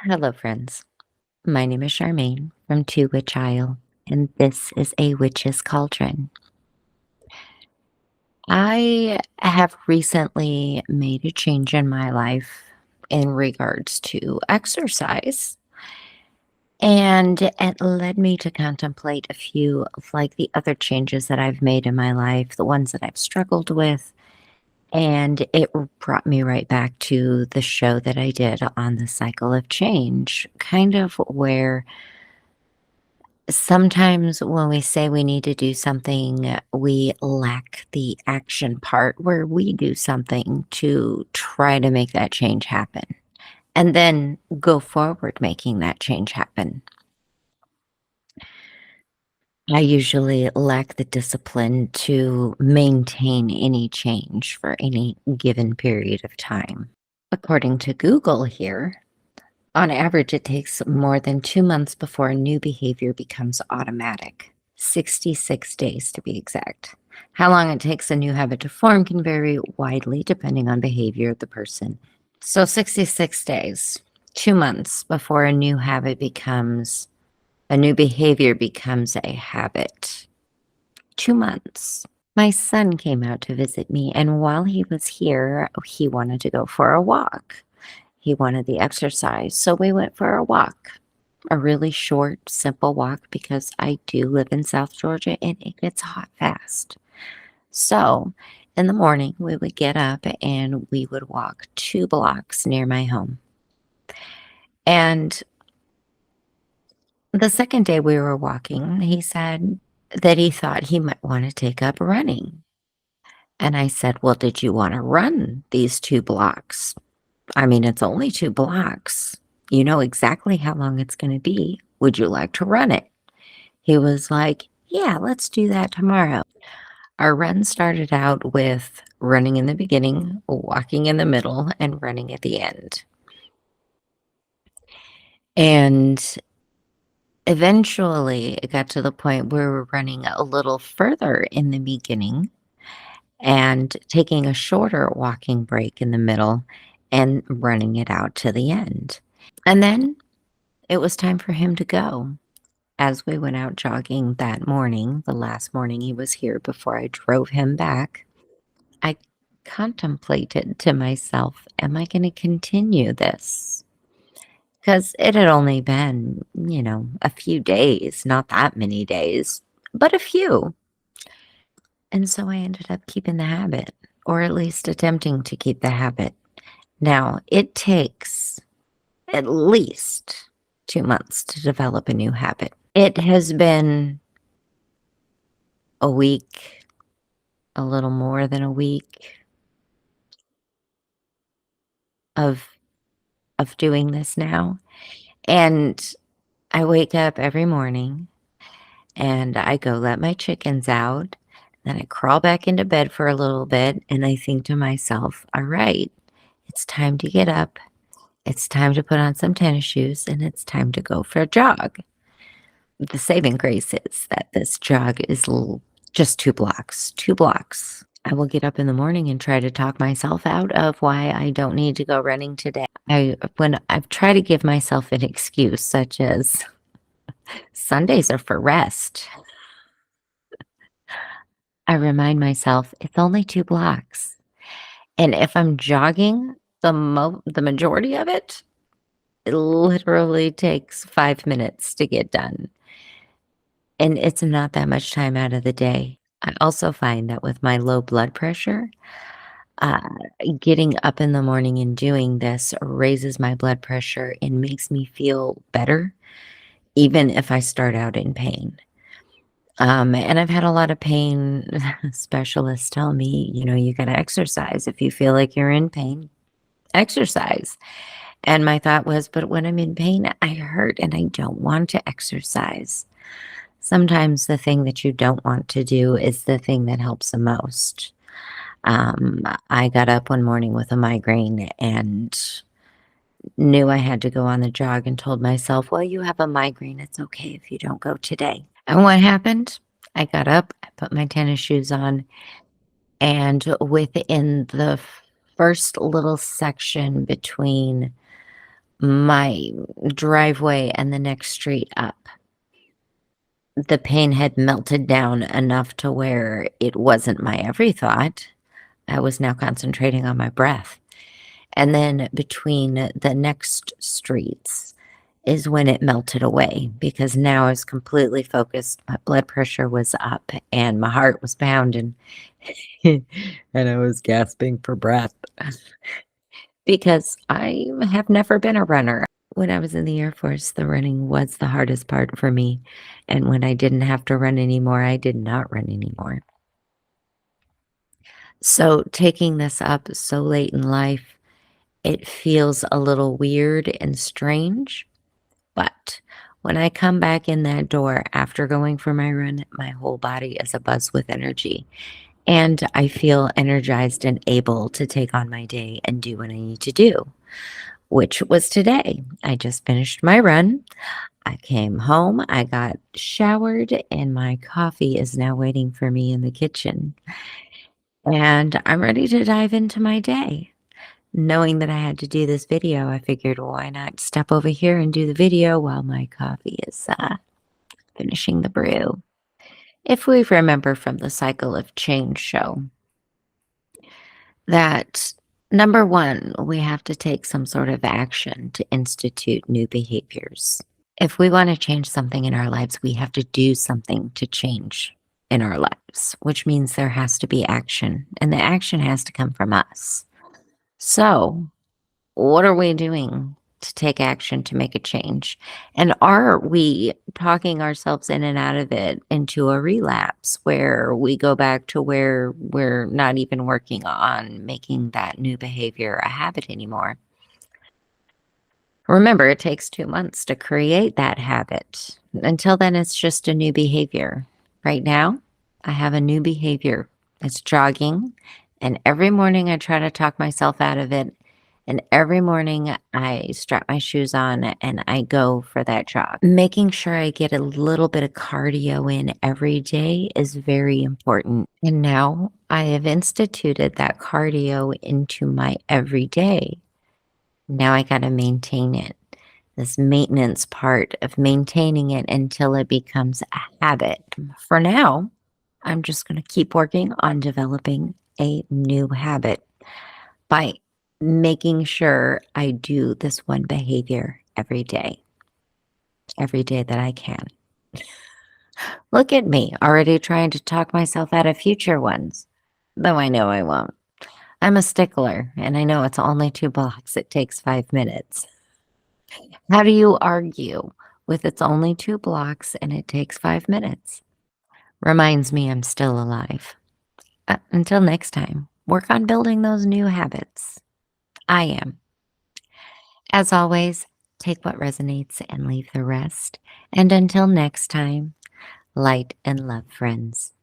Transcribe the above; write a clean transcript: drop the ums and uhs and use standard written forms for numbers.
Hello, friends. My name is Charmaine from Two Witch Isle, and this is a witch's cauldron. I have recently made a change in my life in regards to exercise, and it led me to contemplate a few of the other changes that I've made in my life, the ones that I've struggled with, and it brought me right back to the show that I did on the cycle of change, kind of where sometimes when we say we need to do something, we lack the action part where we do something to try to make that change happen and then go forward making that change happen. I usually lack the discipline to maintain any change for any given period of time. According to Google here, on average, it takes more than 2 months before a new behavior becomes automatic. 66 days to be exact. How long it takes a new habit to form can vary widely depending on behavior of the person. So 66 days, 2 months before a new behavior becomes a habit. 2 months. My son came out to visit me, and while he was here, he wanted to go for a walk. He wanted the exercise, so we went for a walk, a really short, simple walk because I do live in South Georgia and it gets hot fast. So in the morning, we would get up and we would walk 2 blocks near my home. And the second day we were walking, he said that he thought he might want to take up running. And I said, well, did you want to run these 2 blocks? I mean, it's only 2 blocks. You know exactly how long it's going to be. Would you like to run it? He was like, yeah, let's do that tomorrow. Our run started out with running in the beginning, walking in the middle, and running at the end. And eventually it got to the point where we're running a little further in the beginning and taking a shorter walking break in the middle and running it out to the end. And then it was time for him to go. As we went out jogging that morning, the last morning he was here before I drove him back, I contemplated to myself, am I going to continue this? Because it had only been, a few days, not that many days, but a few. And so I ended up keeping the habit, or at least attempting to keep the habit. Now, it takes at least 2 months to develop a new habit. It has been a week, a little more than a week of doing this now. And I wake up every morning and I go let my chickens out. Then I crawl back into bed for a little bit and I think to myself, all right, it's time to get up. It's time to put on some tennis shoes and it's time to go for a jog. The saving grace is that this jog is just 2 blocks, 2 blocks. I will get up in the morning and try to talk myself out of why I don't need to go running today. When I've tried to give myself an excuse, such as Sundays are for rest, I remind myself it's only 2 blocks. And if I'm jogging the majority of it, it literally takes 5 minutes to get done. And it's not that much time out of the day. I also find that with my low blood pressure, uh, getting up in the morning and doing this raises my blood pressure and makes me feel better, even if I start out in pain. And I've had a lot of pain specialists tell me, you got to exercise. If you feel like you're in pain, exercise. And my thought was, but when I'm in pain, I hurt and I don't want to exercise. Sometimes the thing that you don't want to do is the thing that helps the most. I got up one morning with a migraine and knew I had to go on the jog and told myself, well, you have a migraine. It's okay if you don't go today. And what happened? I got up, I put my tennis shoes on, and within the first little section between my driveway and the next street up, the pain had melted down enough to where it wasn't my every thought. I was now concentrating on my breath. And then between the next streets is when it melted away because now I was completely focused. My blood pressure was up and my heart was pounding and I was gasping for breath because I have never been a runner. When I was in the Air Force, the running was the hardest part for me. And when I didn't have to run anymore, I did not run anymore. So taking this up so late in life, it feels a little weird and strange. But when I come back in that door after going for my run, my whole body is abuzz with energy. And I feel energized and able to take on my day and do what I need to do, which was today. I just finished my run. I came home, I got showered, and my coffee is now waiting for me in the kitchen. And I'm ready to dive into my day. Knowing that I had to do this video, I figured, why not step over here and do the video while my coffee is finishing the brew. If we remember from the Cycle of Change show, that number one, we have to take some sort of action to institute new behaviors. If we want to change something in our lives, we have to do something to change in our lives, which means there has to be action, and the action has to come from us. So, what are we doing to take action to make a change? And are we talking ourselves in and out of it into a relapse where we go back to where we're not even working on making that new behavior a habit anymore? Remember, it takes 2 months to create that habit. Until then, it's just a new behavior. Right now, I have a new behavior. It's jogging, and every morning I try to talk myself out of it, and every morning I strap my shoes on and I go for that jog. Making sure I get a little bit of cardio in every day is very important. And now I have instituted that cardio into my everyday. Now I gotta maintain it. This maintenance part of maintaining it until it becomes a habit. For now, I'm just gonna keep working on developing a new habit by making sure I do this one behavior every day that I can. Look at me, already trying to talk myself out of future ones, though I know I won't. I'm a stickler, and I know it's only 2 blocks. It takes 5 minutes. How do you argue with it's only 2 blocks and it takes 5 minutes? Reminds me I'm still alive. Until next time, work on building those new habits. I am. As always, take what resonates and leave the rest. And until next time, light and love, friends.